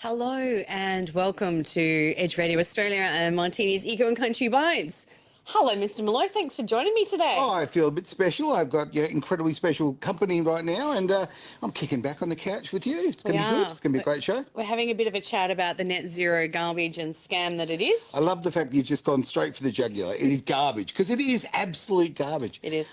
Hello and welcome to Edge Radio Australia and Martini's Eco and Country Bites. Hello, Mr. Malloy. Thanks for joining me today. Oh, I feel a bit special. I've got incredibly special company right now, and I'm kicking back on the couch with you. It's going to be good. It's going to be a great show. We're having a bit of a chat about the net zero garbage and scam that it is. I love the fact that you've just gone straight for the jugular. It is garbage, because it is absolute garbage. It is.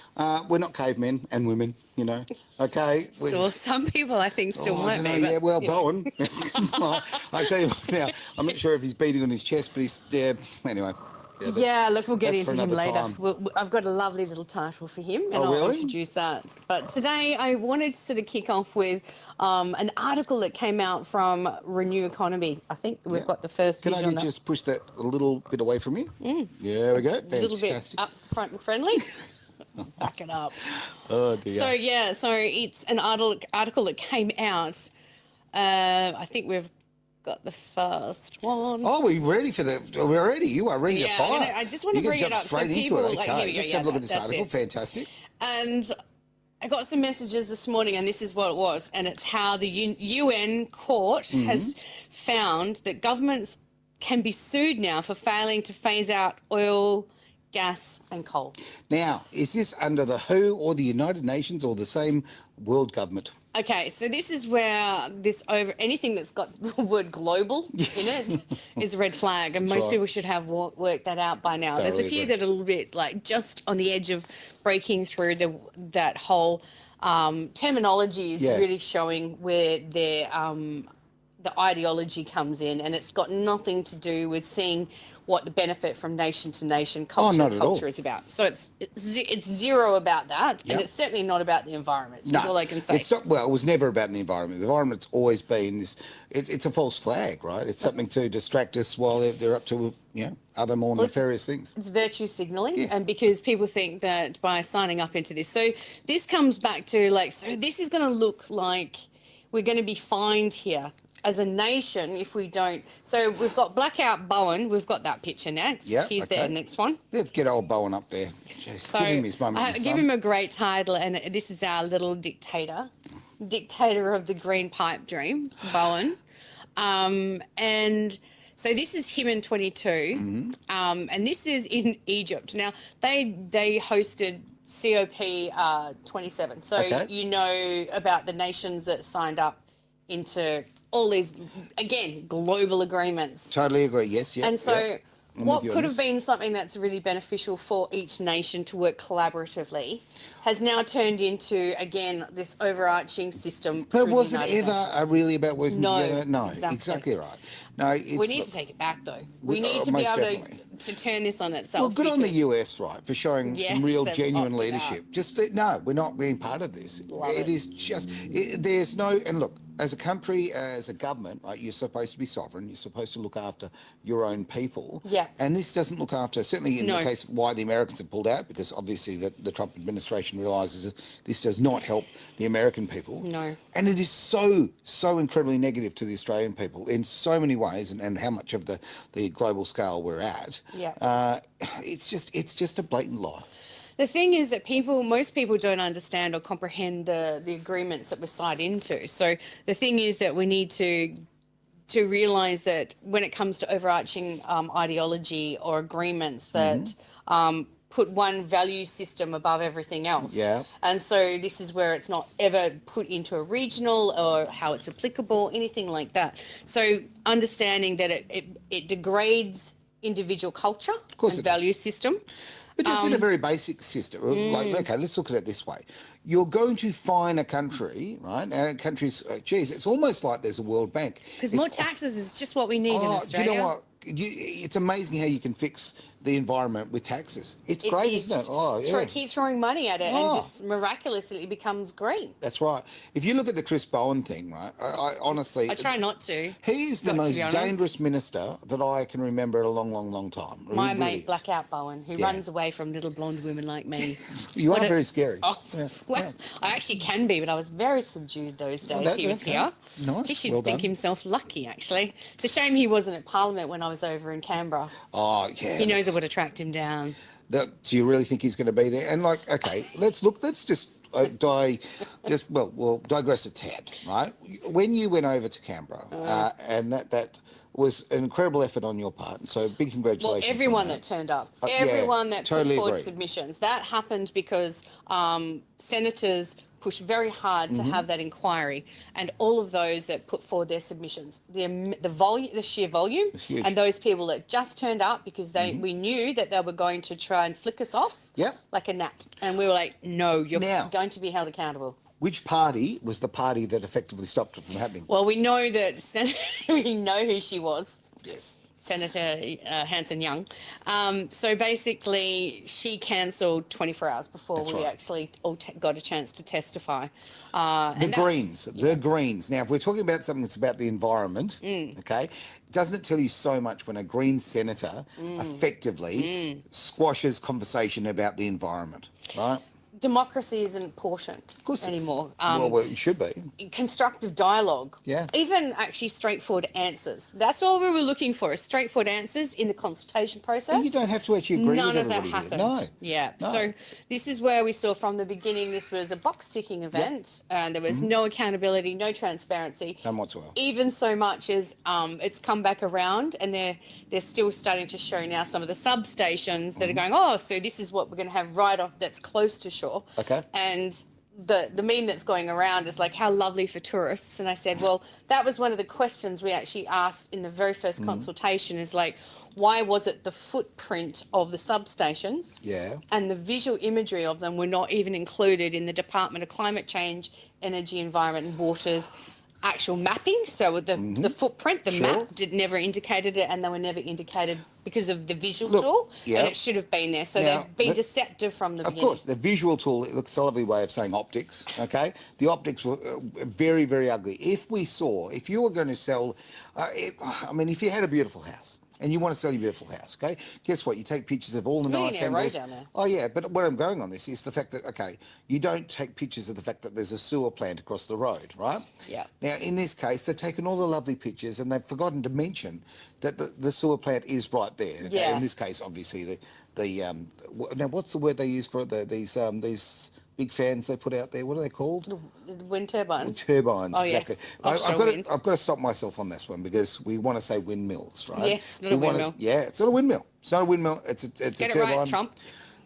We're not cavemen and women, you know. Okay. So some people, I think, still might be. Yeah, well, Bowen. I tell you what now, I'm not sure if he's beating on his chest, but he's, anyway. Yeah, look, we'll get into him later. Time. I've got a lovely little title for him, and Really? I'll introduce that. But today I wanted to sort of kick off with an article that came out from Renew Economy. I think we've got the first Can vision I on that. just push that a little bit away from you? There we go. Fantastic. A little bit up front and friendly. Back it up. Oh, dear. So it's an article that came out. I think we've got the first one. Oh, we're ready for the. We're ready. You are ready to fire. I just want to bring it up straight so into people it. Okay, let's have a look at this that's article. it. Fantastic. And I got some messages this morning, and this is what it was. And it's how the UN court has found that governments can be sued now for failing to phase out oil, gas and coal. Now, is this under the WHO or the United Nations or the same world government? Okay, so this is where anything that's got the word global in it is a red flag, and most people should have worked that out by now. There's a few that are a little bit like just on the edge of breaking through that whole terminology is really showing where the ideology comes in, and it's got nothing to do with seeing what the benefit from nation to nation culture is about. So it's zero about that, and it's certainly not about the environment. That's all I can say. It's not, well, it was never about the environment. The environment's always been this. It's a false flag, right? It's something to distract us while they're up to other more nefarious things. It's virtue signalling, and because people think that by signing up into this, so this comes back to so this is going to look like we're going to be fined here as a nation if we don't. So we've got Blackout Bowen. We've got that picture next. Yeah, he's there. Next one. Let's get old Bowen up there. Just give him his moment. Give him a great title, and this is our little dictator of the green pipe dream, Bowen. And so this is him in 22, and this is in Egypt. Now they hosted COP 27. So you know about the nations that signed up into all these, again, global agreements. Totally agree, yes, yeah. And so what could have been something that's really beneficial for each nation to work collaboratively has now turned into, again, this overarching system. But was it ever really about working together? No, exactly right. No, we need to take it back, though. We need to be able to turn this on itself. Well, good on the US, right, for showing some real, genuine leadership. No, we're not being part of this. It is just, there's no, and look, as a country, as a government, right, you're supposed to be sovereign. You're supposed to look after your own people. Yeah. And this doesn't look after, certainly in the case of why the Americans have pulled out, because obviously the Trump administration realises this does not help the American people. No. And it is so incredibly negative to the Australian people in so many ways, and how much of the global scale we're at. Yeah. It's just a blatant lie. The thing is that most people don't understand or comprehend the agreements that were signed into. So the thing is that we need to realise that when it comes to overarching ideology or agreements that put one value system above everything else. Yeah. And so this is where it's not ever put into a regional or how it's applicable, anything like that. So understanding that it degrades individual culture and value system. But just in a very basic system, okay, let's look at it this way. You're going to fine a country, right? And countries, geez, it's almost like there's a World Bank. Because more taxes is just what we need in Australia. Do you know what? It's amazing how you can fix the environment with taxes. It's great, isn't it? Oh, yeah. Keep throwing money at it and just miraculously it becomes green. That's right. If you look at the Chris Bowen thing, right, I honestly... I try not to. He is the most dangerous minister that I can remember in a long time. My mate, Blackout Bowen, who runs away from little blonde women like me. You are very scary. Oh, well, I actually can be, but I was very subdued those days he was here. Nice. He should think himself lucky, actually. It's a shame he wasn't at Parliament when I was over in Canberra. Oh, yeah. He knows it would attract him down. Do you really think he's going to be there? And okay, let's just we'll digress a tad, right? When you went over to Canberra, and that was an incredible effort on your part. So big congratulations. Well, everyone that turned up, everyone that totally put forward agree. submissions, that happened because senators pushed very hard to have that inquiry, and all of those that put forward their submissions, the volume, the sheer volume, and those people that just turned up because we knew that they were going to try and flick us off, like a gnat, and we were like, no, you're going to be held accountable. Which party was the party that effectively stopped it from happening? Well, we know that we know who she was. Yes. Senator Hanson-Young. So basically, she cancelled 24 hours before we actually all got a chance to testify. The Greens. Now, if we're talking about something that's about the environment, okay, doesn't it tell you so much when a Green senator effectively squashes conversation about the environment, right? Democracy isn't important anymore. Well, it should be. Constructive dialogue. Yeah. Even actually straightforward answers. That's all we were looking for, is straightforward answers in the consultation process. And you don't have to actually agree with everybody. None of that happened. No. Yeah. No. So this is where we saw from the beginning this was a box-ticking event, and there was no accountability, no transparency. None whatsoever. Even so much as it's come back around, and they're still starting to show now some of the substations that are going, oh, so this is what we're going to have right off that's close to shore. Okay. And the meme that's going around is like, how lovely for tourists. And I said, well, that was one of the questions we actually asked in the very first consultation, is like, why was it the footprint of the substations and the visual imagery of them were not even included in the Department of Climate Change, Energy, Environment and Water's actual mapping? So the footprint, the map never indicated it, and they were never indicated because of the visual tool, and it should have been there. So they've been deceptive from the beginning. Of course, the visual tool, it looks a lovely way of saying optics, okay? The optics were very, very ugly. If you were going to sell, if you had a beautiful house, and you want to sell your beautiful house, okay? Guess what? You take pictures of all the nice angles. Down there. Oh, yeah, but where I'm going on this is the fact that, okay, you don't take pictures of the fact that there's a sewer plant across the road, right? Yeah. Now, in this case, they've taken all the lovely pictures and they've forgotten to mention that the sewer plant is right there. Okay? Yeah. In this case, obviously, now what's the word they use for it? These big fans they put out there, what are they called? Wind turbines. Turbines, oh, exactly. Yeah. I've got to stop myself on this one because we want to say windmills, right? Yeah, it's not a windmill. It's not a windmill. It's not a windmill. It's a Get turbine. It right, Trump.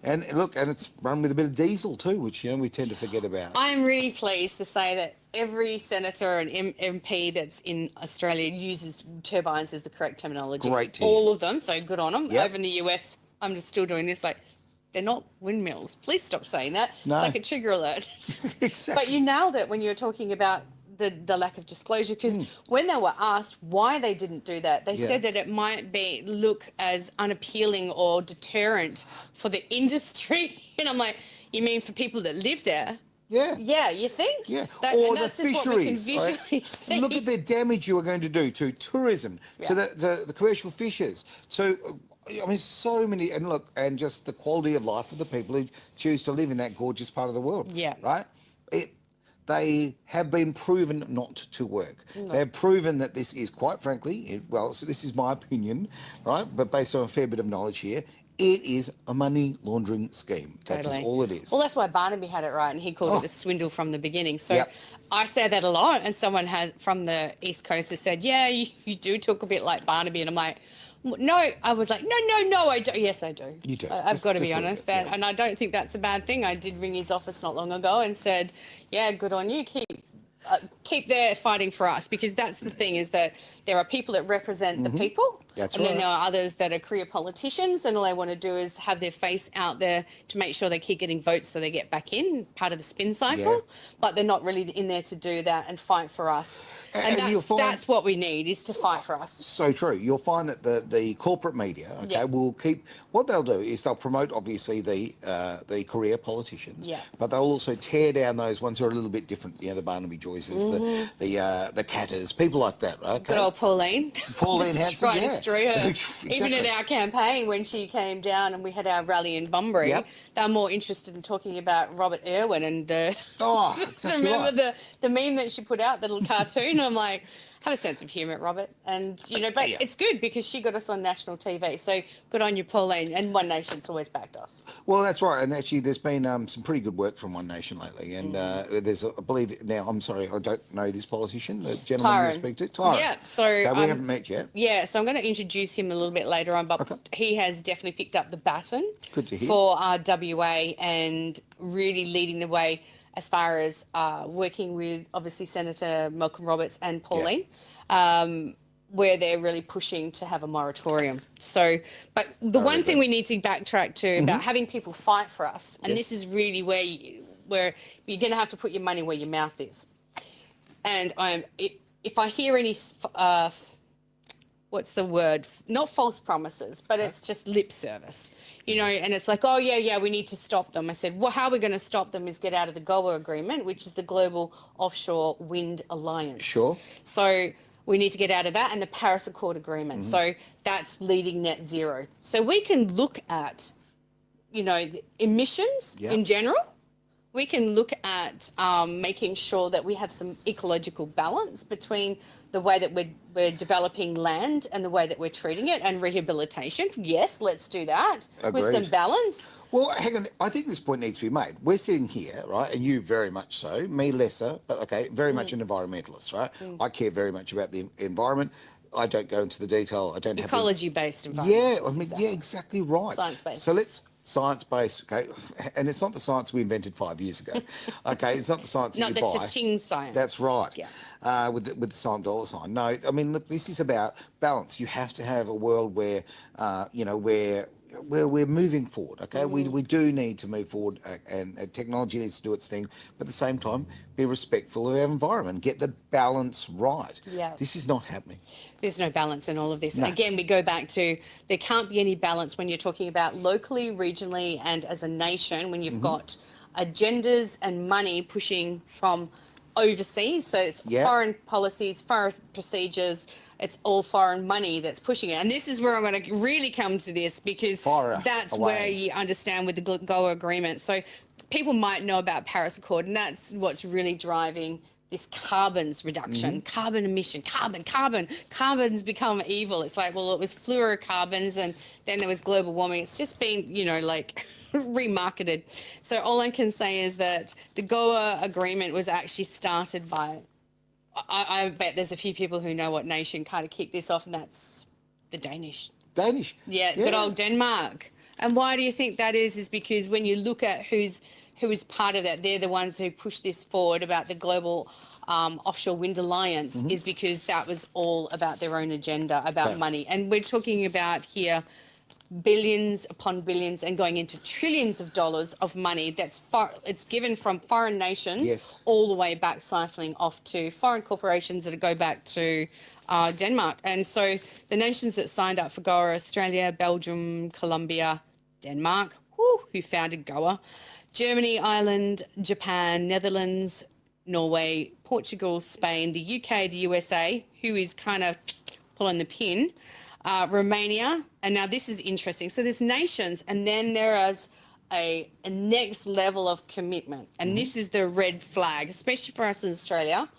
And look, and it's run with a bit of diesel too, which we tend to forget about. I'm really pleased to say that every senator and MP that's in Australia uses turbines as the correct terminology. Great team. All of them, so good on them. Yep. Over in the US, I'm just still doing this like, they're not windmills. Please stop saying that. No. It's like a trigger alert. Exactly. But you nailed it when you were talking about the lack of disclosure, because when they were asked why they didn't do that, they said that it might look as unappealing or deterrent for the industry. And I'm like, you mean for people that live there? Yeah. Yeah, you think? Yeah. Or the fisheries. Right? Look at the damage you are going to do to tourism, to the commercial fishers, to so many, and look, and just the quality of life of the people who choose to live in that gorgeous part of the world. Yeah. Right? They have been proven not to work. No. They have proven that this is, quite frankly, so this is my opinion, right? But based on a fair bit of knowledge here, it is a money laundering scheme. That's just all it is. Well, that's why Barnaby had it right, and he called it the swindle from the beginning. So I say that a lot, and someone from the East Coast has said, yeah, you do talk a bit like Barnaby, and I'm like, no, I was like, no, I don't. Yes, I do. You do. I've got to be honest. And I don't think that's a bad thing. I did ring his office not long ago and said, yeah, good on you. Keep there fighting for us, because that's the thing, is that there are people that represent the people. That's and then there are others that are career politicians, and all they want to do is have their face out there to make sure they keep getting votes so they get back in, part of the spin cycle. But they're not really in there to do that and fight for us. And that's what we need, is to fight for us. So true. You'll find that the corporate media, will keep, what they'll do is they'll promote, obviously, the career politicians. Yeah. But they'll also tear down those ones who are a little bit different, the Barnaby Joyces, the Catters, people like that, right? Okay. Good old Pauline. Pauline Hanson, destroy her. Exactly. Even at our campaign, when she came down and we had our rally in Bunbury, they were more interested in talking about Robert Irwin and the... Oh, exactly remember the meme that she put out, the little cartoon? I'm like, have a sense of humour, Robert. And, but it's good because she got us on national TV. So good on you, Pauline. And One Nation's always backed us. Well, that's right. And actually, there's been some pretty good work from One Nation lately. And there's, I believe, now, I'm sorry, I don't know this politician, the gentleman you speak to. Tyron. Yeah, so... Okay, we haven't met yet. Yeah, so I'm going to introduce him a little bit later on, but he has definitely picked up the baton. Good to hear. For WA and really leading the way as far as working with, obviously, Senator Malcolm Roberts and Pauline, where they're really pushing to have a moratorium. So, but the one thing we need to backtrack to about having people fight for us, and this is really where you're going to have to put your money where your mouth is. And if I hear any, what's the word? Not false promises, but it's just lip service, and it's like, oh, yeah, we need to stop them. I said, well, how we're going to stop them is get out of the GOA agreement, which is the Global Offshore Wind Alliance. Sure. So we need to get out of that, and the Paris Accord agreement. So that's leading net zero. So we can look at, the emissions in general. We can look at making sure that we have some ecological balance between the way that we're developing land and the way that we're treating it, and rehabilitation. Yes, let's do that. Agreed. With some balance. Well, hang on. I think this point needs to be made. We're sitting here, right, and you very much so, me lesser, but okay, very much an environmentalist, right? I care very much about the environment. I don't go into the detail. I don't have ecology-based environment. Yeah, I mean, exactly right. Science-based. So let's science-based, okay, and it's not the science we invented 5 years ago. Okay, it's not the science that you buy. Not the cha-ching science. That's right. Yeah. With the sign dollar sign. No, I mean, look, this is about balance. You have to have a world where, where we're moving forward, okay? We do need to move forward, and technology needs to do its thing, but at the same time, be respectful of our environment, get the balance right. Yeah. This is not happening. There's no balance in all of this. No. Again, we go back to there can't be any balance when you're talking about locally, regionally, and as a nation, when you've got agendas and money pushing from overseas. So it's foreign policies, foreign procedures, it's all foreign money that's pushing it. And this is where I'm going to really come to this, because that's where you understand with the GOA agreement. So people might know about Paris Accord, and that's what's really driving this carbons reduction, carbon emission, carbon's become evil. It's like, well, it was fluorocarbons, and then there was global warming. It's just been, remarketed. So all I can say is that the GOA agreement was actually started by, I bet there's a few people who know what nation kind of kicked this off, and that's the Danish. Yeah, good old Denmark. And why do you think that is? Is because when you look at who is part of that, they're the ones who pushed this forward about the Global Offshore Wind Alliance, is because that was all about their own agenda, about money. And we're talking about here billions upon billions and going into trillions of dollars of money it's given from foreign nations all the way back, siphoning off to foreign corporations that go back to Denmark. And so the nations that signed up for GOA are Australia, Belgium, Colombia, Denmark, who founded GOA, Germany, Ireland, Japan, Netherlands, Norway, Portugal, Spain, the UK, the USA, who is kind of pulling the pin, Romania, and now this is interesting. So there's nations, and then there is a next level of commitment, and this is the red flag, especially for us in Australia.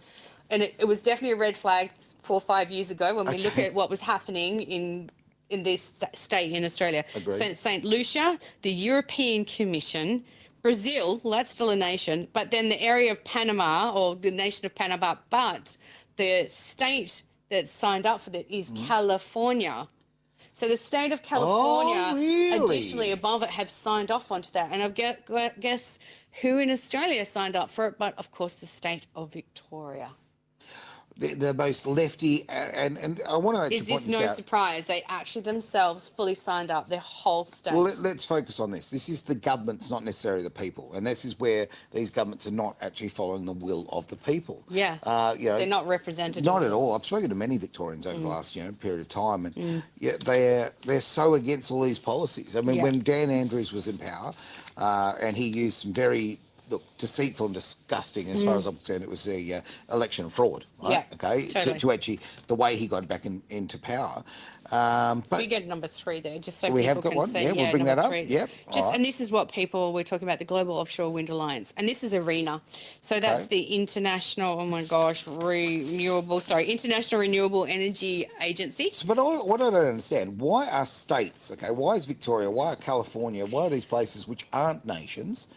And it was definitely a red flag 4 or 5 years ago when we look at what was happening in this state in Australia. St. Lucia, the European Commission, Brazil, well, that's still a nation, but then the area of Panama, or the nation of Panama, but the state that signed up for that is California. So the state of California, additionally above it, have signed off onto that. And I guess who in Australia signed up for it, but of course the state of Victoria. The most lefty, and I want to actually point this out. Is this no surprise? They actually themselves fully signed up, their whole state. Well, let's focus on this. This is the governments, not necessarily the people. And this is where these governments are not actually following the will of the people. Yeah. They're not represented. Not at all. I've spoken to many Victorians over the last period of time, and they're so against all these policies. I mean, when Dan Andrews was in power, and he used some very look, deceitful and disgusting as far as I'm concerned. It was the election fraud, right? Yeah, Okay, totally. to actually the way he got back into power. But we get number 3 there, just so we people have got can one. see. Yeah, we'll bring that up. 3. Yep. Just and this is what we're talking about, the Global Offshore Wind Alliance, and this is ARENA. So that's the International International Renewable Energy Agency. So, but what I don't understand, why are states, okay, why is Victoria, why are California, why are these places which aren't nations,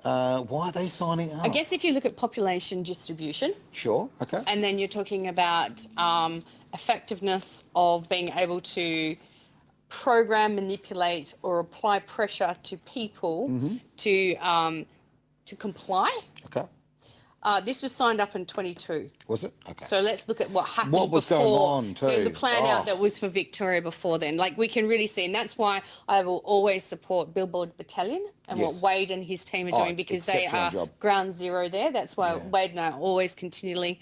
why are they signing up? I guess if you look at population distribution. Sure, okay. And then you're talking about effectiveness of being able to program, manipulate, or apply pressure to people to comply. Okay. This was signed up in 22. Was it? Okay. So let's look at what happened What was before. going on too? So the plan out that was for Victoria before then. Like we can really see, and that's why I will always support Billboard Battalion and what Wade and his team are doing, because they are ground zero there. That's why Wade and I are always continually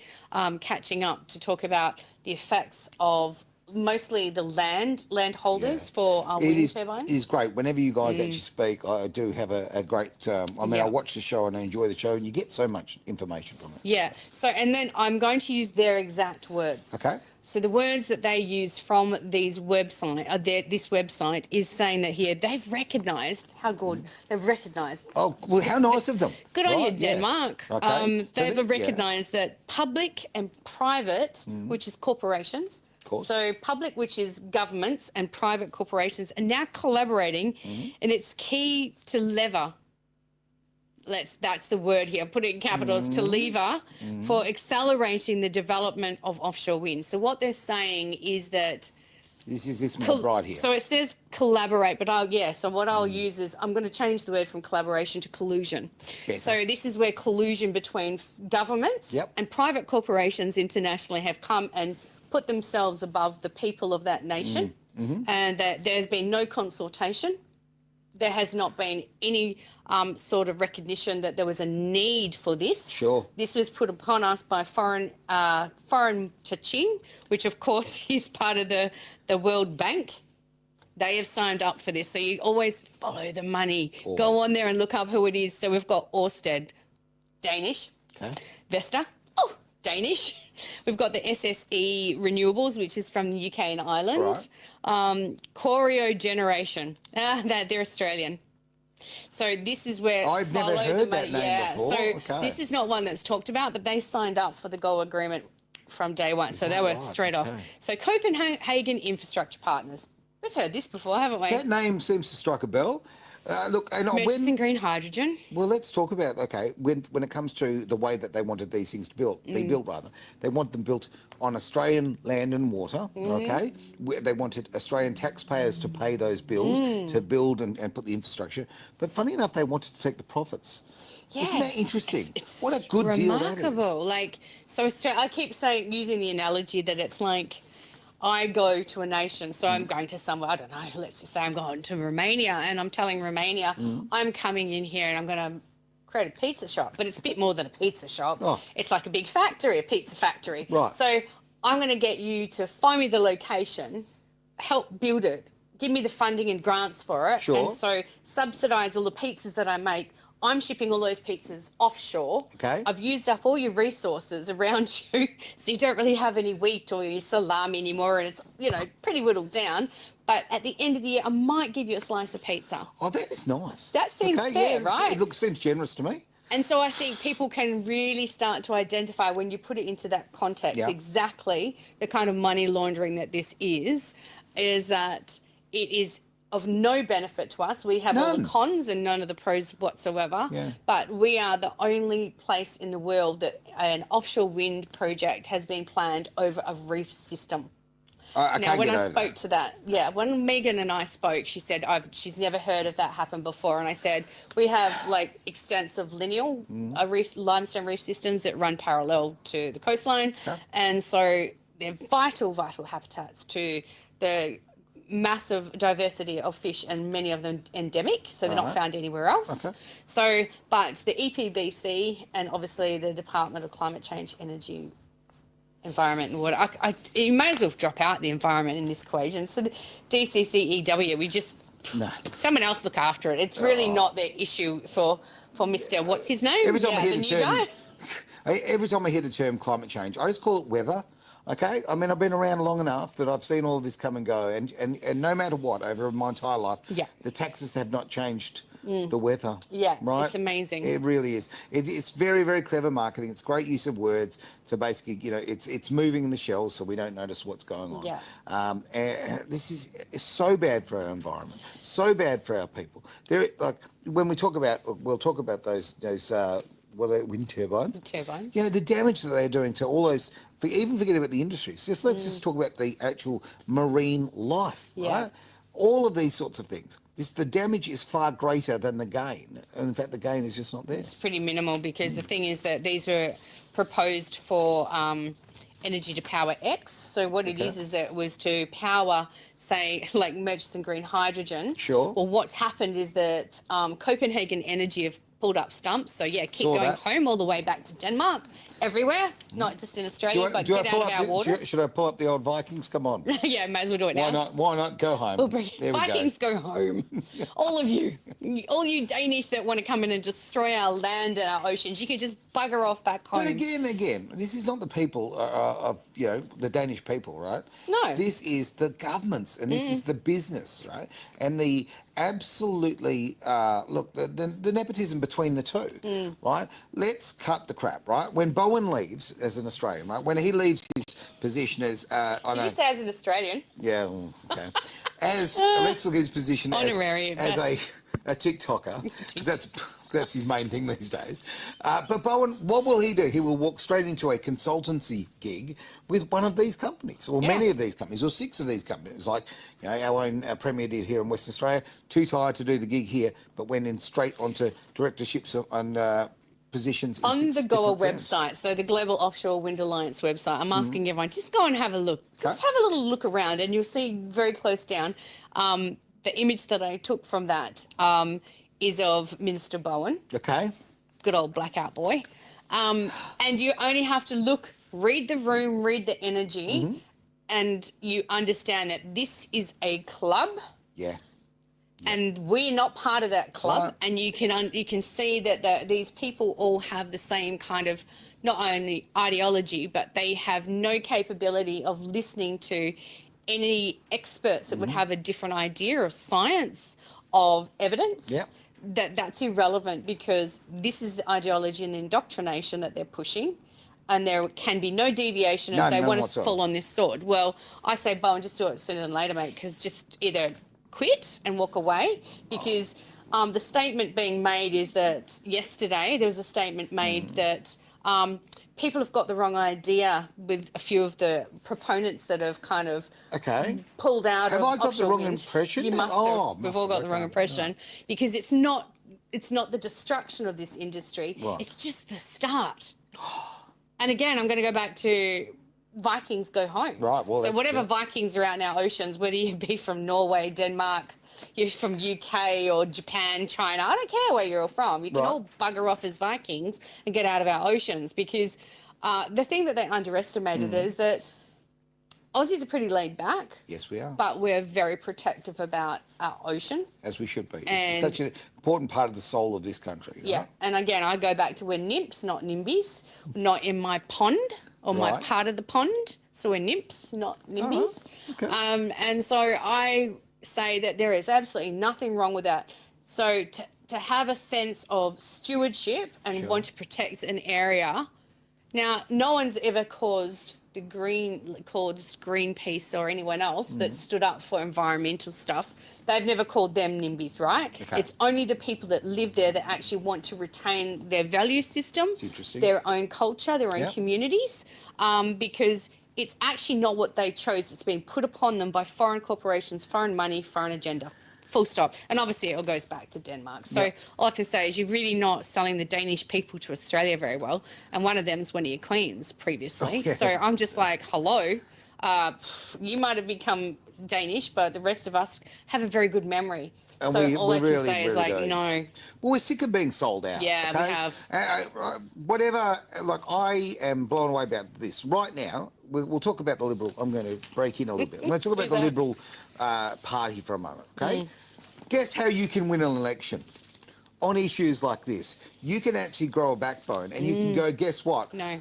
catching up to talk about the effects of mostly the landholders for wind turbines. It is great. Whenever you guys actually speak, I do have a great, I watch the show and I enjoy the show, and you get so much information from it. Yeah. So, and then I'm going to use their exact words. Okay. So the words that they use from these website, this website is saying that here they've recognised, how good, they've recognised. Oh, well, how nice of them. Good on you, Denmark. Yeah. Okay. They've recognised that public and private, which is corporations, so public, which is governments, and private corporations are now collaborating, and it's key to lever. That's the word here. Put it in capitals, to lever, for accelerating the development of offshore wind. So what they're saying is that this is this one right here. So it says collaborate, but so what I'll use is I'm going to change the word from collaboration to collusion. Better. So this is where collusion between governments and private corporations internationally have come and put themselves above the people of that nation, and that there's been no consultation. There has not been any sort of recognition that there was a need for this. Sure. This was put upon us by foreign Chaching, which of course is part of the World Bank. They have signed up for this. So you always follow the money. Always. Go on there and look up who it is. So we've got Ørsted, Danish. Okay. Vestas, Danish. We've got the SSE Renewables, which is from the UK and Ireland. Right. Corio Generation, they're Australian. So this is where I've never heard that name before. So this is not one that's talked about, but they signed up for the Go agreement from day one. So they were straight off. So Copenhagen Infrastructure Partners. We've heard this before, haven't we? That name seems to strike a bell. Look, and Murchison Green Hydrogen. Well, let's talk about when it comes to the way that they wanted these things to be built rather. They want them built on Australian land and water. Okay, they wanted Australian taxpayers to pay those bills to build and put the infrastructure. But funny enough, they wanted to take the profits. Yeah. Isn't that interesting? It's what a good deal that is. Remarkable. Like, so I keep using the analogy that it's like, I go to a nation, so I'm going to somewhere, I don't know, let's just say I'm going to Romania, and I'm telling Romania, I'm coming in here and I'm going to create a pizza shop, but it's a bit more than a pizza shop. It's like a big factory, a pizza factory. Right. So I'm going to get you to find me the location, help build it, give me the funding and grants for it, and so subsidise all the pizzas that I make. I'm shipping all those pizzas offshore. Okay. I've used up all your resources around you, so you don't really have any wheat or your salami anymore, and it's, pretty whittled down. But at the end of the year, I might give you a slice of pizza. Oh, that is nice. That seems fair, right? It seems generous to me. And so I think people can really start to identify, when you put it into that context, exactly the kind of money laundering that this is that it is of no benefit to us. We have all the cons and none of the pros whatsoever. Yeah. But we are the only place in the world that an offshore wind project has been planned over a reef system. When I spoke to that, when Megan and I spoke, she said she's never heard of that happen before. And I said, we have extensive lineal limestone reef systems that run parallel to the coastline. Okay. And so they're vital habitats to the massive diversity of fish, and many of them endemic, so they're not found anywhere else. Okay. So, but the EPBC and obviously the Department of Climate Change, Energy, Environment and Water, you may as well drop out the environment in this equation. So the DCCEW, we just No. Someone else look after it. It's really not their issue for Mr. What's his name? Every time I hear the new term, guy. every time I hear the term climate change, I just call it weather. Okay, I mean, I've been around long enough that I've seen all of this come and go, and no matter what, over my entire life, the taxes have not changed the weather. Yeah, right? It's amazing. It really is. It's very, very clever marketing. It's great use of words to basically, it's moving in the shells so we don't notice what's going on. Yeah. And this is so bad for our environment, so bad for our people. When we talk about, we'll talk about those what are they, wind turbines? Turbines. The damage that they're doing to all those, even forget about the industries. Let's just talk about the actual marine life, right? All of these sorts of things. The damage is far greater than the gain. And in fact, the gain is just not there. It's pretty minimal because the thing is that these were proposed for energy to power X. So what it is that it was to power, say, like Murchison green hydrogen. Sure. Well, what's happened is that Copenhagen Energy have pulled up stumps. So, keep going home all the way back to Denmark, everywhere, not just in Australia, but get out of our waters. Should I pull up the old Vikings? Come on. May as well do it now. Why not go home? Vikings go home. All of you. All you Danish that want to come in and destroy our land and our oceans, you can just bugger off back home. But again, this is not the people of, the Danish people, right? No. This is the governments and this is the business, right? And the absolutely, the nepotism between the two, right? Let's cut the crap, right? When Bowen leaves as an Australian, right? When he leaves his position as... Did you say as an Australian? Yeah, okay. Let's look at his position honorary as a TikToker, because that's his main thing these days. But Bowen, what will he do? He will walk straight into a consultancy gig with one of these companies, or many of these companies, or 6 of these companies, like our own Premier did here in Western Australia. Too tired to do the gig here, but went in straight onto directorships and positions on the GOA website, so the Global Offshore Wind Alliance website. I'm asking everyone, just go and have a look. Just have a little look around, and you'll see very close down the image that I took from that is of Minister Bowen. Okay. Good old blackout boy. And you only have to look, read the room, read the energy, and you understand that this is a club. Yeah. And we're not part of that club, right. And you can see that these people all have the same kind of not only ideology, but they have no capability of listening to any experts that would have a different idea of science, of evidence. Yeah. That's irrelevant because this is the ideology and the indoctrination that they're pushing. And there can be no deviation if they want us to fall on this sword. Well, I say, Bowen, just do it sooner than later, mate, because just either quit and walk away, because the statement being made is that yesterday there was a statement made that people have got the wrong idea with a few of the proponents that have kind of pulled out of offshore wind. Have I got the wrong impression? You must have. We've all got the wrong impression because it's not the destruction of this industry. Right. It's just the start. And again, I'm going to go back to Vikings go home. Right. Well, so whatever Vikings are out in our oceans, whether you be from Norway, Denmark, you're from UK or Japan, China, I don't care where you're all from. You can all bugger off as Vikings and get out of our oceans, because the thing that they underestimated is that Aussies are pretty laid back. Yes, we are. But we're very protective about our ocean. As we should be. It's such an important part of the soul of this country. Right? Yeah. And again, I go back to we're nymphs, not NIMBYs, not in my pond or my part of the pond. So we're nymphs, not NIMBYs. Okay. And so I say that there is absolutely nothing wrong with that. So to have a sense of stewardship and want to protect an area. Now, no one's ever caused Greenpeace or anyone else that stood up for environmental stuff. They've never called them NIMBYs, right? Okay. It's only the people that live there that actually want to retain their value system, their own culture, their own communities, because it's actually not what they chose. It's been put upon them by foreign corporations, foreign money, foreign agenda. Full stop. And obviously it all goes back to Denmark. So all I can say is you're really not selling the Danish people to Australia very well. And one of them's one of your queens previously. So I'm just like, hello, you might have become Danish, but the rest of us have a very good memory. And so all I can say is like, no. Well, we're sick of being sold out. Yeah, we have. Whatever, like I am blown away about this. Right now, we'll talk about the Liberal. I'm going to break in a little bit. I'm going to talk about the Liberal Party for a moment, okay? Guess how you can win an election? On issues like this, you can actually grow a backbone and you can go, guess what? No.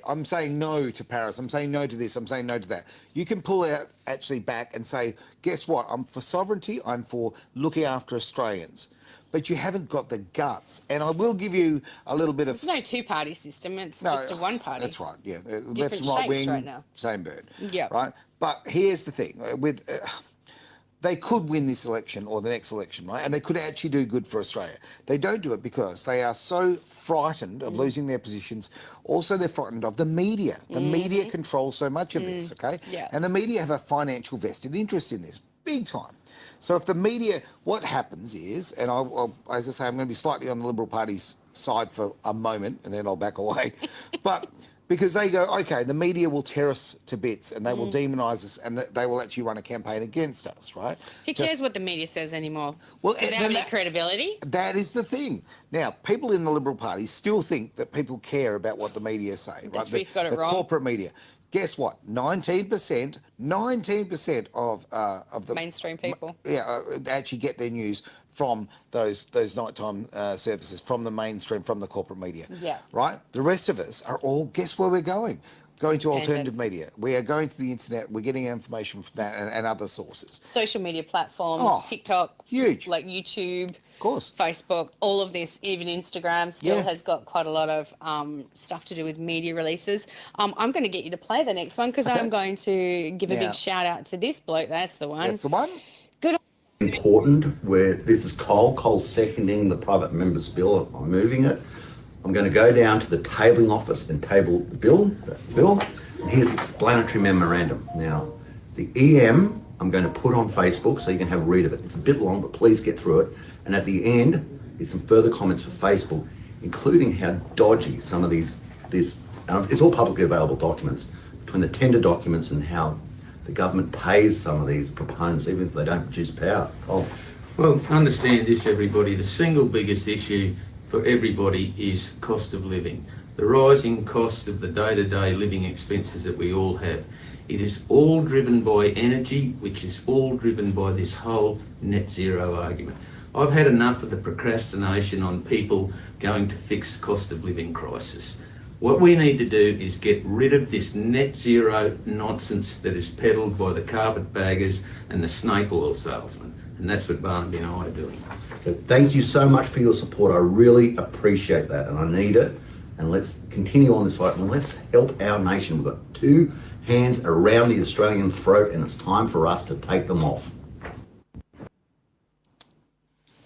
I'm saying no to Paris. I'm saying no to this. I'm saying no to that. You can pull out actually back and say, guess what? I'm for sovereignty. I'm for looking after Australians. But you haven't got the guts. And I will give you a little bit of... It's no two-party system. It's just a one-party. That's right, yeah. Different Left and right wing, right now. same bird. Yeah. Right? But here's the thing. They could win this election or the next election, right? And they could actually do good for Australia. They don't do it because they are so frightened of losing their positions. Also, they're frightened of the media. The media controls so much of this, okay? Yeah. And the media have a financial vested interest in this, big time. So if the media, what happens is, and as I say, I'm going to be slightly on the Liberal Party's side for a moment, and then I'll back away. But because they go, okay, the media will tear us to bits and they will demonise us and they will actually run a campaign against us, right? Who cares what the media says anymore? Well, do they have any credibility? That is the thing. Now, people in the Liberal Party still think that people care about what the media say, right? We've got it wrong. Corporate media. Guess what? 19% of the mainstream people, actually get their news from those nighttime services, from the mainstream, from the corporate media. Yeah. Right. The rest of us are all. Guess where we're going? Going to alternative media. We are going to the internet. We're getting information from that and other sources. Social media platforms, TikTok, huge, like YouTube. Of course. Facebook, all of this, even Instagram still has got quite a lot of stuff to do with media releases. I'm going to get you to play the next one because I'm going to give a big shout out to this bloke. That's the one. That's the one. Good. Important where this is Cole's seconding the private member's bill. I'm moving it. I'm going to go down to the tabling office and table the bill. That's the bill. And here's the explanatory memorandum. Now, the EM I'm going to put on Facebook so you can have a read of it. It's a bit long, but please get through it. And at the end is some further comments for Facebook, including how dodgy some of these it's all publicly available documents, between the tender documents and how the government pays some of these proponents, even if they don't produce power. Well, understand this, everybody. The single biggest issue for everybody is cost of living. The rising costs of the day-to-day living expenses that we all have. It is all driven by energy, which is all driven by this whole net zero argument. I've had enough of the procrastination on people going to fix cost of living crisis. What we need to do is get rid of this net zero nonsense that is peddled by the carpetbaggers and the snake oil salesmen. And that's what Barnaby and I are doing. So thank you so much for your support. I really appreciate that and I need it. And let's continue on this fight and let's help our nation. We've got two hands around the Australian throat and it's time for us to take them off.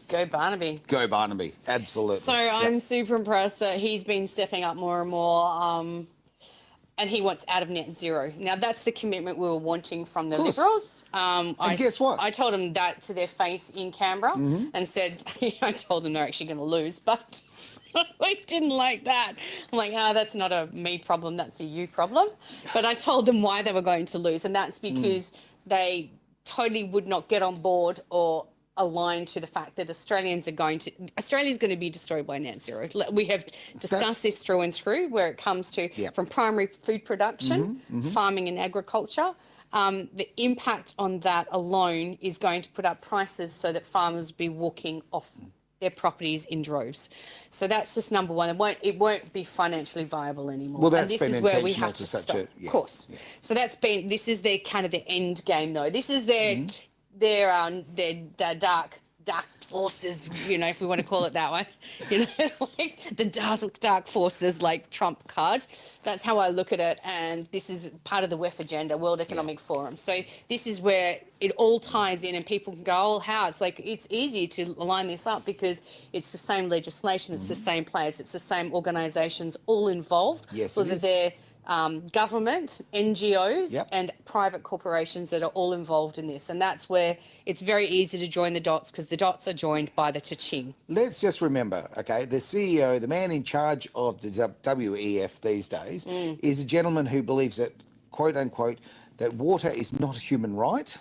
Go Barnaby. Go Barnaby, absolutely. So I'm super impressed that he's been stepping up more and more and he wants out of net zero. Now, that's the commitment we were wanting from the Liberals. And guess what? I told them that to their face in Canberra and said, I told them they're actually going to lose, but I didn't like that. I'm like, that's not a me problem, that's a you problem. But I told them why they were going to lose, and that's because they totally would not get on board or aligned to the fact that Australia's going to be destroyed by net zero. We have discussed this through and through where it comes to from primary food production, farming and agriculture. The impact on that alone is going to put up prices so that farmers will be walking off their properties in droves. So that's just number one. It won't be financially viable anymore. Well, that's and this been is where we intentional have to to such stop. a Of course. Yeah. So this is their kind of the end game though. This is their dark forces, if we want to call it that way, like the dark forces, like Trump card. That's how I look at it. And this is part of the WEF agenda, World Economic Forum. So this is where it all ties in and people can go, oh, how? It's like, it's easy to line this up because it's the same legislation, it's the same players, it's the same organisations all involved. Yes, whether they're government, NGOs and private corporations that are all involved in this. And that's where it's very easy to join the dots because the dots are joined by the cha-ching. Let's just remember, okay, the CEO, the man in charge of the WEF these days is a gentleman who believes that, quote unquote, that water is not a human right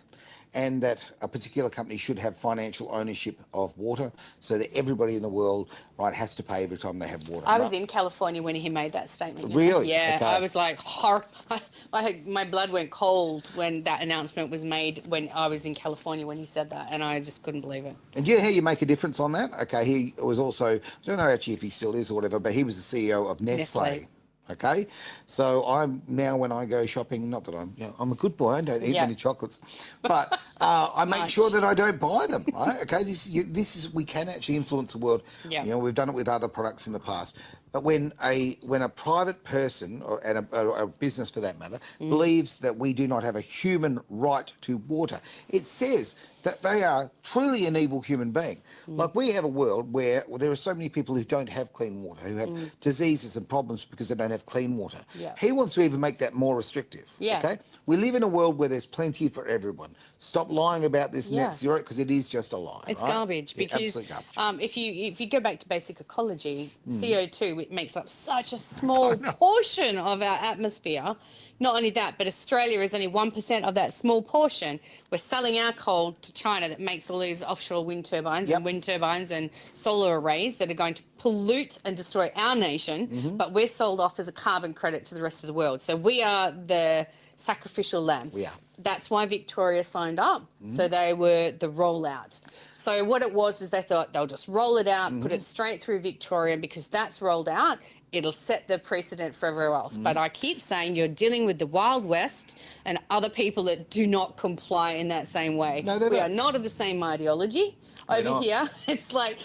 and that a particular company should have financial ownership of water, so that everybody in the world, right, has to pay every time they have water. I was in California when he made that statement. Really? Yeah, Okay. I was like horrified. My blood went cold when that announcement was made when I was in California when he said that, and I just couldn't believe it. And do you know how you make a difference on that? Okay, he was also, I don't know actually if he still is or whatever, but he was the CEO of Nestle. Okay, so I'm now when I go shopping, not that I'm a good boy, I don't eat many chocolates, but I make sure that I don't buy them. Right? Okay, this is we can actually influence the world. Yeah. You know, we've done it with other products in the past. But when a private person or a business for that matter believes that we do not have a human right to water, it says that they are truly an evil human being. Like we have a world where there are so many people who don't have clean water, who have diseases and problems because they don't have clean water. Yeah. He wants to even make that more restrictive. Yeah. Okay, we live in a world where there's plenty for everyone. Stop lying about this net zero because it is just a lie. It's right? garbage because absolute garbage. If you go back to basic ecology, CO2 it makes up such a small portion of our atmosphere. Not only that, but Australia is only 1% of that small portion. We're selling our coal to China that makes all these offshore wind turbines and wind turbines and solar arrays that are going to pollute and destroy our nation, but we're sold off as a carbon credit to the rest of the world. So we are the sacrificial lamb. We are. That's why Victoria signed up. So they were the rollout. So what it was is they thought they'll just roll it out, put it straight through Victoria, and because that's rolled out, it'll set the precedent for everywhere else. But I keep saying you're dealing with the Wild West and other people that do not comply in that same way. No, they we don't. are not of the same ideology. Over here, it's like,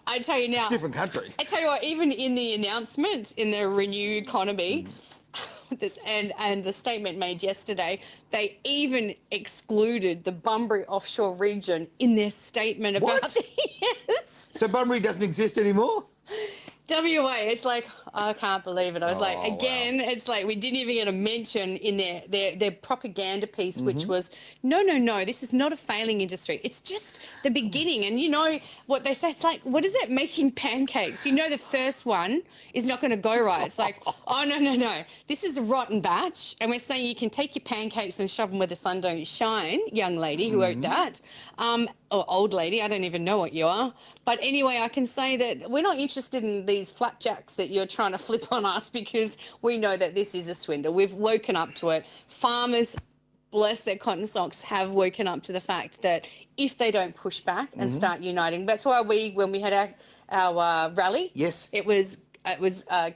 I tell you now. It's a different country. I tell you what, even in the announcement in the Renew Economy, and the statement made yesterday, they even excluded the Bunbury offshore region in their statement about What? Yes. So Bunbury doesn't exist anymore? WA, it's like, I can't believe it. I was like, Oh, again, it's like we didn't even get a mention in their propaganda piece, which was, no, this is not a failing industry. It's just the beginning. And you know what they say? It's like, what is it, making pancakes? You know the first one is not going to go right. It's like, oh, no. This is a rotten batch. And we're saying you can take your pancakes and shove them where the sun don't shine, young lady who wrote that. Or old lady, I don't even know what you are. But anyway, I can say that we're not interested in these flapjacks that you're trying to flip on us because we know that this is a swindle. We've woken up to it. Farmers, bless their cotton socks, have woken up to the fact that if they don't push back and start uniting, that's why when we had our rally, Yes. it was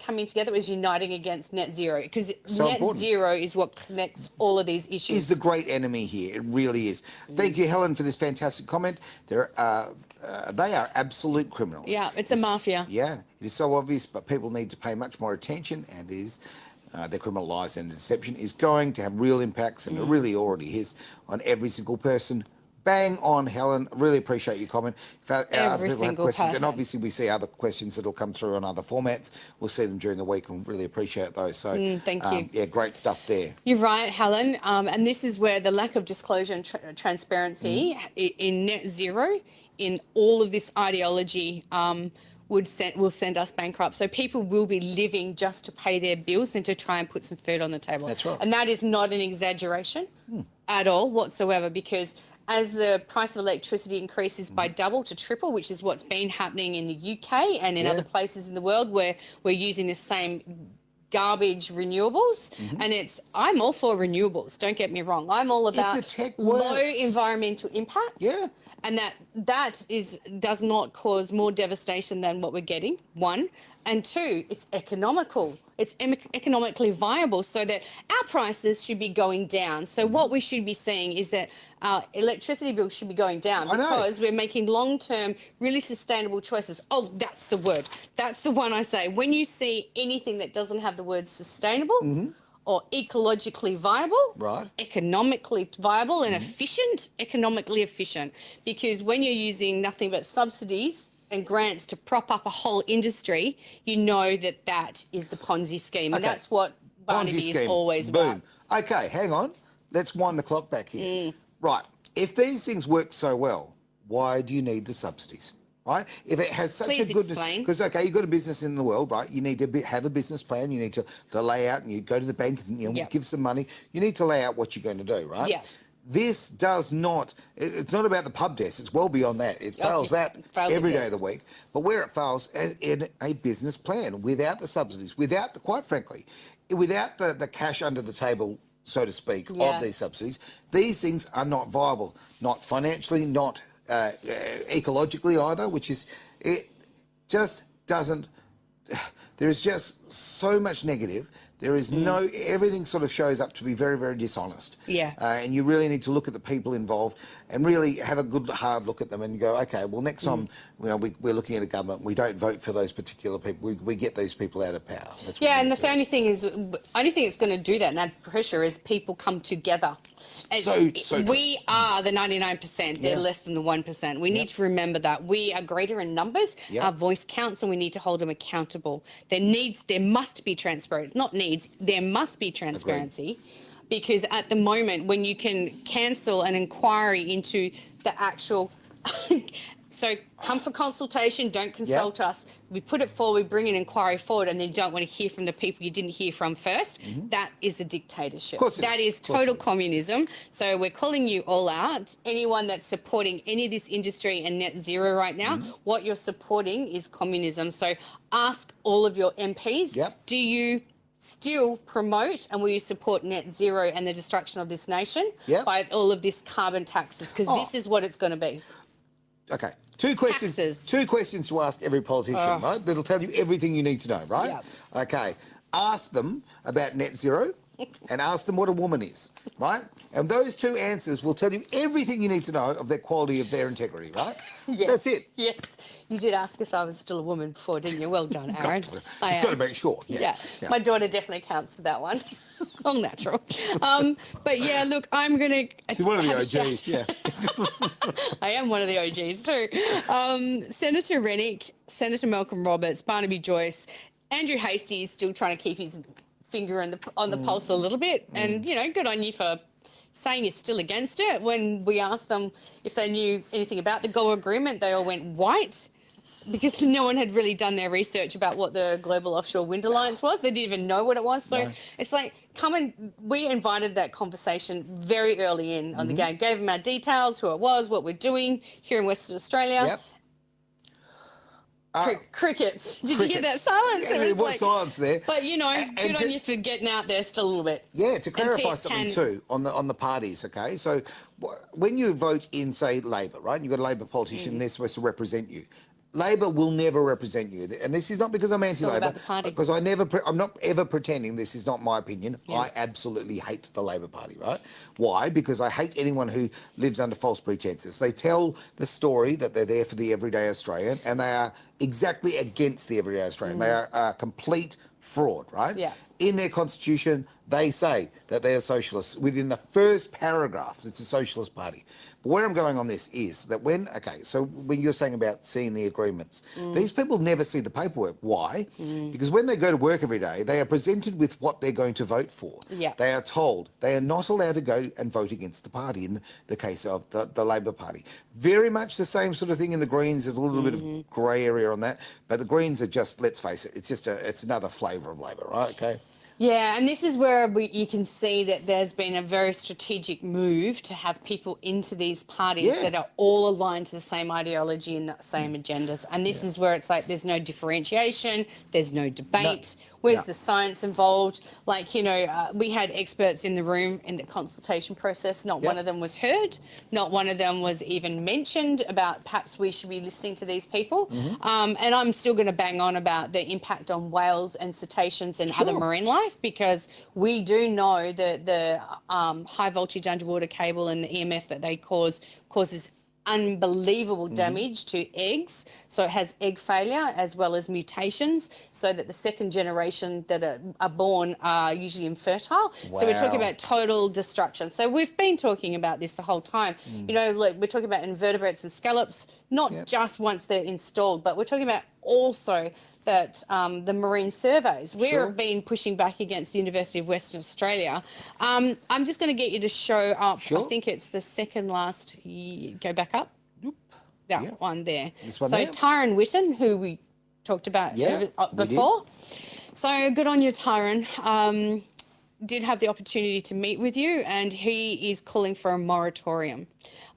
coming together, it was uniting against net zero, because So net important. zero is what connects all of these issues. Is the great enemy here. It really is. Thank you, Helen, for this fantastic comment. They are absolute criminals. Yeah, it's a mafia. Yeah, it is so obvious, but people need to pay much more attention, and their criminal lies and deception is going to have real impacts, and it really already is, on every single person. Bang on, Helen. Really appreciate your comment. If other people have questions, and obviously we see other questions that'll come through on other formats. We'll see them during the week and really appreciate those. So thank you. Yeah, great stuff there. You're right, Helen. And this is where the lack of disclosure and transparency in net zero, in all of this ideology, will send us bankrupt. So people will be living just to pay their bills and to try and put some food on the table. That's right. And that is not an exaggeration at all whatsoever, because as the price of electricity increases by double to triple, which is what's been happening in the UK and in other places in the world where we're using the same garbage renewables, and I'm all for renewables, don't get me wrong. I'm all about the tech low works. environmental impact. Yeah. And that does not cause more devastation than what we're getting, one. And two, it's economical. It's economically viable, so that our prices should be going down. So what we should be seeing is that our electricity bills should be going down because we're making long-term, really sustainable choices. Oh, that's the word. That's the one I say. When you see anything that doesn't have the word sustainable, or ecologically viable, Right. economically viable and efficient, economically efficient. Because when you're using nothing but subsidies and grants to prop up a whole industry, you know that is the Ponzi scheme. And that's what Barnaby is always about. Okay, hang on. Let's wind the clock back here. Right. If these things work so well, why do you need the subsidies? Right? If it has such Please a goodness, explain. because you've got a business in the world, right? You need to have a business plan. You need to lay out, and you go to the bank and give some money. You need to lay out what you're going to do, right? Yeah. This does not, it's not about the pub test, it's well beyond that. It fails that every day of the week. But where it fails is in a business plan, without the subsidies, without the, quite frankly, without the cash under the table, so to speak, of these subsidies, these things are not viable, not financially, not ecologically either, which is, it just doesn't, there is just so much negative. There is no, everything sort of shows up to be very, very dishonest. Yeah. And you really need to look at the people involved and really have a good, hard look at them and go, okay, well, next time we're looking at a government, we don't vote for those particular people. We get these people out of power. That's what and the only thing that's going to do that and add pressure is people come together. We are the 99%, they're less than the 1%. We need to remember that. We are greater in numbers, our voice counts, and we need to hold them accountable. There must be transparency, not needs, there must be transparency. Agreed. Because at the moment, when you can cancel an inquiry into the actual... So come for consultation, don't consult us. We put it forward, we bring an inquiry forward, and then you don't want to hear from the people you didn't hear from first. That is a dictatorship. That is total communism. So we're calling you all out. Anyone that's supporting any of this industry and net zero right now, what you're supporting is communism. So ask all of your MPs, do you still promote and will you support net zero and the destruction of this nation by all of this carbon taxes? Because this is what it's going to be. Okay, two questions to ask every politician, right? That'll tell you everything you need to know, right? Okay, ask them about net zero and ask them what a woman is, right? And those two answers will tell you everything you need to know of their quality, of their integrity, right? That's it. Yes. You did ask if I was still a woman before, didn't you? Well done, Aaron. Just got to make sure. Yeah. My daughter definitely counts for that one. All natural. But yeah, look, I'm going to... She's one of the OGs, I am one of the OGs too. Senator Rennick, Senator Malcolm Roberts, Barnaby Joyce, Andrew Hastie is still trying to keep his finger on the pulse a little bit. And, you know, good on you for saying you're still against it. When we asked them if they knew anything about the GO agreement, they all went white because no one had really done their research about what the Global Offshore Wind Alliance was. They didn't even know what it was. So it's like, we invited that conversation very early in on the game, gave them our details, who it was, what we're doing here in Western Australia. Crickets. Did you hear that silence? Yeah, there was silence there. But, you know, good on you for getting out there still a little bit. Yeah, to clarify something too on the parties, okay? So when you vote in, say, Labor, right, and you've got a Labor politician, they're supposed to represent you. Labor will never represent you. And this is not because I'm anti-Labor, because I'm not ever pretending this is not my opinion. I absolutely hate the Labor Party, right? Why? Because I hate anyone who lives under false pretenses. They tell the story that they're there for the everyday Australian, and they are exactly against the everyday Australian. They are a complete fraud, right? Yeah. In their constitution, they say that they are socialists. Within the first paragraph, it's a socialist party. But where I'm going on this is that when you're saying about seeing the agreements, these people never see the paperwork. Why? Because when they go to work every day, they are presented with what they're going to vote for. They are told they are not allowed to go and vote against the party in the case of the Labor Party. Very much the same sort of thing in the Greens. There's a little bit of grey area on that. But the Greens are just, let's face it, it's another flavour of Labor, right? Okay. Yeah, and this is where you can see that there's been a very strategic move to have people into these parties that are all aligned to the same ideology and the same agendas. And this is where it's like there's no differentiation, there's no debate. Where's the science involved? Like, you know, we had experts in the room in the consultation process. Not one of them was heard. Not one of them was even mentioned about perhaps we should be listening to these people. And I'm still going to bang on about the impact on whales and cetaceans and other marine life, because we do know that the high voltage underwater cable and the EMF that they causes unbelievable damage to eggs. So it has egg failure as well as mutations, so that the second generation that are born are usually infertile. So we're talking about total destruction. So we've been talking about this the whole time. You know, look, we're talking about invertebrates and scallops, not just once they're installed, but we're talking about also that the marine surveys. We've been pushing back against the University of Western Australia. I'm just going to get you to show up. I think it's the second last. Go back up. That one there. This one so there? Tyron Witten, who we talked about before. So good on you, Tyron. did have the opportunity to meet with you, and he is calling for a moratorium.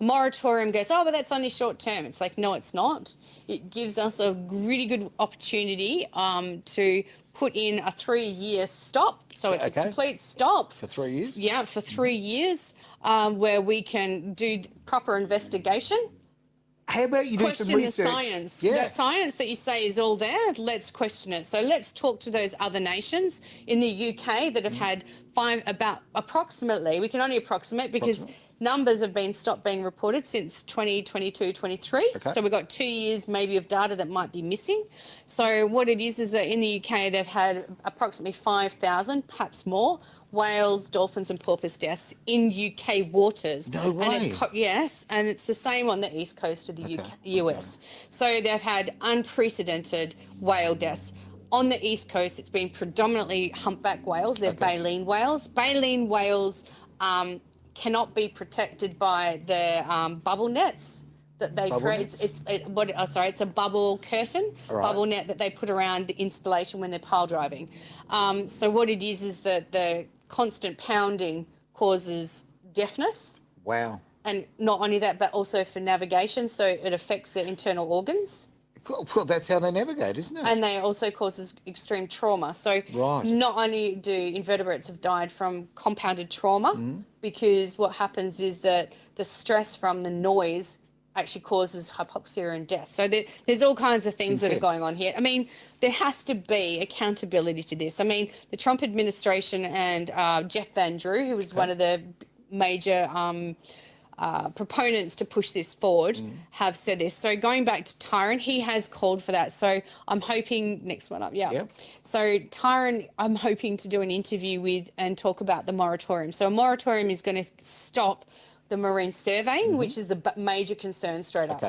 A moratorium goes, oh, but that's only short term. It's like, no, it's not. It gives us a really good opportunity to put in a 3-year stop. So it's a complete stop. For 3 years? Yeah, for 3 years, where we can do proper investigation. How about you do some research? Question the science. Yeah. The science that you say is all there, let's question it. So let's talk to those other nations in the UK that have had approximately, we can only approximate because numbers have been stopped being reported since 2022, 23. Okay. So we've got 2 years maybe of data that might be missing. So what it is that in the UK, they've had approximately 5,000, perhaps more, whales, dolphins and porpoise deaths in UK waters. No way. And yes, and it's the same on the east coast of the US. So they've had unprecedented whale deaths. On the east coast, it's been predominantly humpback whales. They're baleen whales. Baleen whales cannot be protected by the bubble nets that they create. It's a bubble curtain, bubble net that they put around the installation when they're pile driving. So what it is that the constant pounding causes deafness. Wow. And not only that, but also for navigation, so it affects their internal organs. Well, that's how they navigate, isn't it? And they also causes extreme trauma. So not only do invertebrates have died from compounded trauma, because what happens is that the stress from the noise actually causes hypoxia and death. So there's all kinds of things that are going on here. I mean, there has to be accountability to this. I mean, the Trump administration and Jeff Van Drew, who was one of the major proponents to push this forward, have said this. So going back to Tyron, he has called for that. So I'm hoping, next one up, So Tyron, I'm hoping to do an interview with and talk about the moratorium. So a moratorium is going to stop the marine surveying, which is the major concern straight up.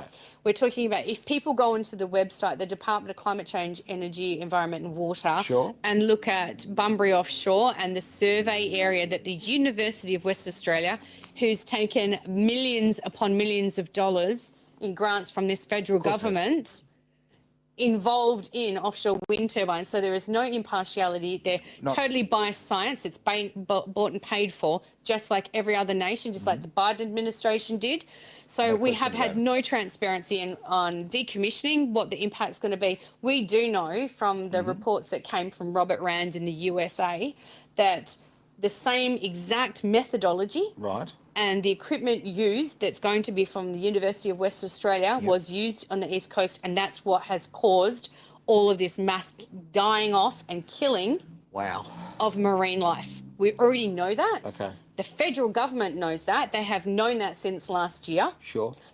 We're talking about if people go into the website, the Department of Climate Change, Energy, Environment and Water, and look at Bunbury offshore and the survey area that the University of Western Australia, who's taken millions upon millions of dollars in grants from this federal government, involved in offshore wind turbines. So there is no impartiality. They're totally biased science. It's bought and paid for, just like every other nation, just like the Biden administration did. So we have had no transparency on decommissioning, what the impact's going to be. We do know from the reports that came from Robert Rand in the USA that the same exact methodology and the equipment used that's going to be from the University of Western Australia was used on the East Coast, and that's what has caused all of this mass dying off and killing of marine life. We already know that. The federal government knows that. They have known that since last year.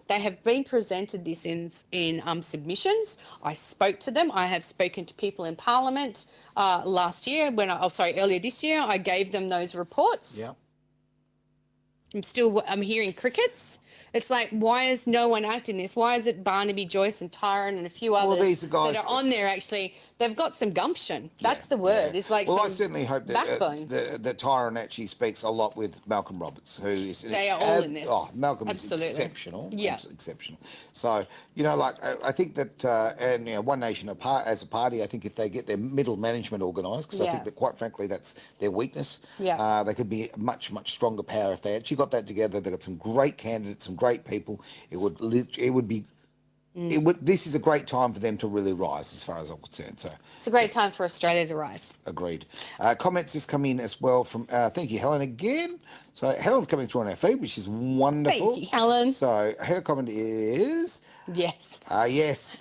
They have been presented this in submissions. I spoke to them. I have spoken to people in Parliament last year. Earlier this year, I gave them those reports. I'm hearing crickets. It's like, why is no one acting this? Why is it Barnaby Joyce and Tyron and a few others these are guys that are on there actually? They've got some gumption. That's the word. It's like I certainly hope that backbone. that Tyron actually speaks a lot with Malcolm Roberts, who is they are all in this. Oh, Malcolm is exceptional. Exceptional. So I think that and One Nation apart as a party, I think if they get their middle management organised, because I think that quite frankly that's their weakness. They could be a much stronger power if they actually got that together. They got some great candidates, some great people. This is a great time for them to really rise, as far as I'm concerned. So it's a great time for Australia to rise. Agreed. Comments just come in as well from thank you, Helen, again. So Helen's coming through on our feed, which is wonderful. Thank you, Helen. So her comment is the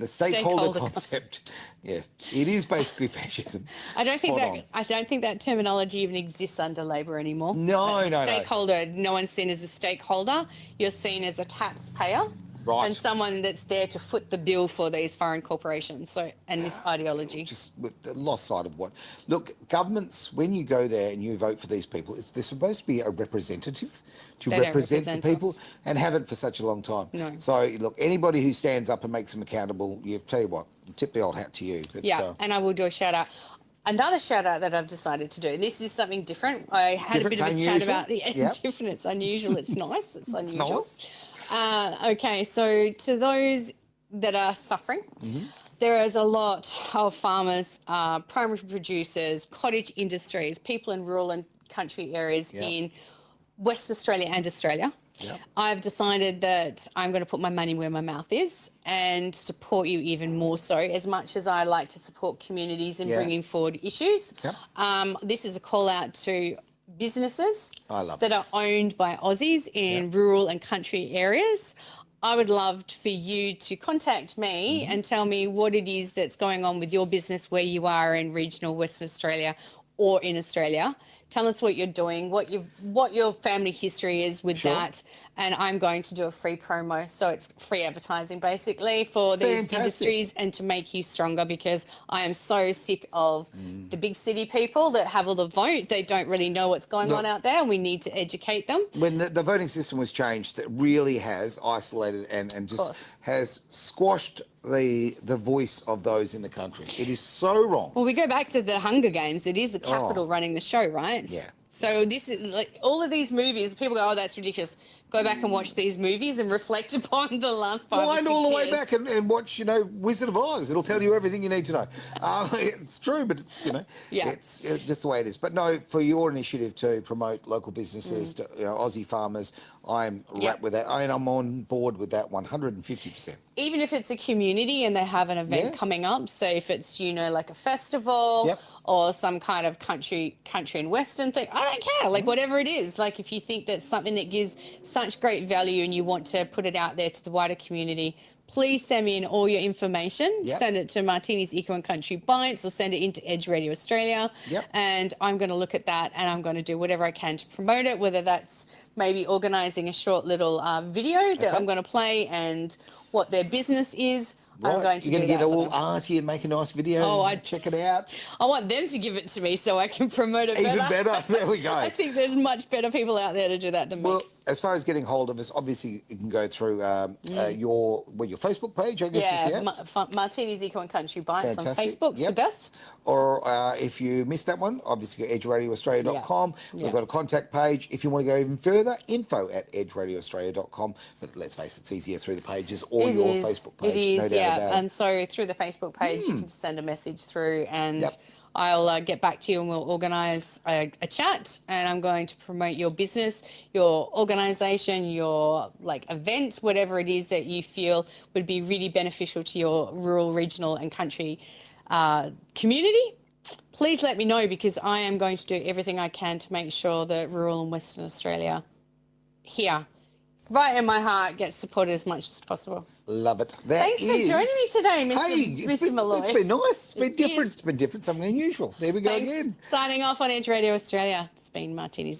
stakeholder concept. It is basically fascism. I don't think that terminology even exists under Labor anymore. No. Stakeholder. No one's seen as a stakeholder. You're seen as a taxpayer. And someone that's there to foot the bill for these foreign corporations. And this ideology. Just with the lost sight of what. Look, governments, when you go there and you vote for these people, they're supposed to be a representative to represent the people and haven't for such a long time. No. So, look, anybody who stands up and makes them accountable, tell you what, tip the old hat to you. But, and I will do a shout out. Another shout out that I've decided to do. This is something different. I had a bit of a chat about different. It's unusual. It's nice. It's unusual. Okay, so to those that are suffering, there is a lot of farmers, primary producers, cottage industries, people in rural and country areas Yeah. in Western Australia and Australia. Yeah. I've decided that I'm going to put my money where my mouth is and support you even more so, as much as I like to support communities in Yeah. bringing forward issues. Yep. This is a call out to businesses I love that this. are owned by Aussies in rural and country areas. I would love for you to contact me and tell me what it is that's going on with your business where you are in regional Western Australia or in Australia. Tell us what you're doing, what your family history is with that, and I'm going to do a free promo. So it's free advertising basically for these industries and to make you stronger, because I am so sick of the big city people that have all the vote. They don't really know what's going on out there, and we need to educate them. When the voting system was changed, it really has isolated and just has squashed the voice of those in the country. It is so wrong. Well, we go back to the Hunger Games. It is the capital running the show, right? Yeah. So this is like all of these movies. People go, "Oh, that's ridiculous." Go back and watch these movies and reflect upon the last 5 or 6 Wind all the way back and watch, Wizard of Oz. It'll tell you everything you need to know. It's true, but it's, it's just the way it is. But no, for your initiative to promote local businesses, to Aussie farmers, I'm wrapped with that. And I'm on board with that 150%. Even if it's a community and they have an event coming up, so if it's, like a festival or some kind of country and western thing, I don't care, like whatever it is. Like if you think that's something that gives such great value and you want to put it out there to the wider community, please send me in all your information. Send it to Martini's Eco and Country Bites or send it into Edge Radio Australia. And I'm going to look at that and I'm going to do whatever I can to promote it, whether that's maybe organising a short little video that I'm going to play and what their business is. Right. I'm going to You're going to get all for them. arty and make a nice video. Oh, check it out. I want them to give it to me so I can promote it better. Even better. There we go. I think there's much better people out there to do that than me. Well, as far as getting hold of us, obviously you can go through your Facebook page, I guess. Martini's Eco and Country Bites on Fantastic. Facebook's the best. Or if you missed that one, obviously go edgeradioaustralia.com. We've got a contact page. If you want to go even further, info@edgeradioaustralia.com. But let's face it, it's easier through the pages or your Facebook page. It is, no doubt about it. And so through the Facebook page, you can just send a message through and I'll get back to you and we'll organise a chat, and I'm going to promote your business, your organisation, your event, whatever it is that you feel would be really beneficial to your rural, regional and country community. Please let me know, because I am going to do everything I can to make sure that rural and Western Australia here, right in my heart, gets supported as much as possible. Love it. Thanks for joining me today, Mr. Malloy. It's been nice. It's been different. It's been different, something unusual. There we go again. Signing off on Edge Radio Australia. It's been Martini's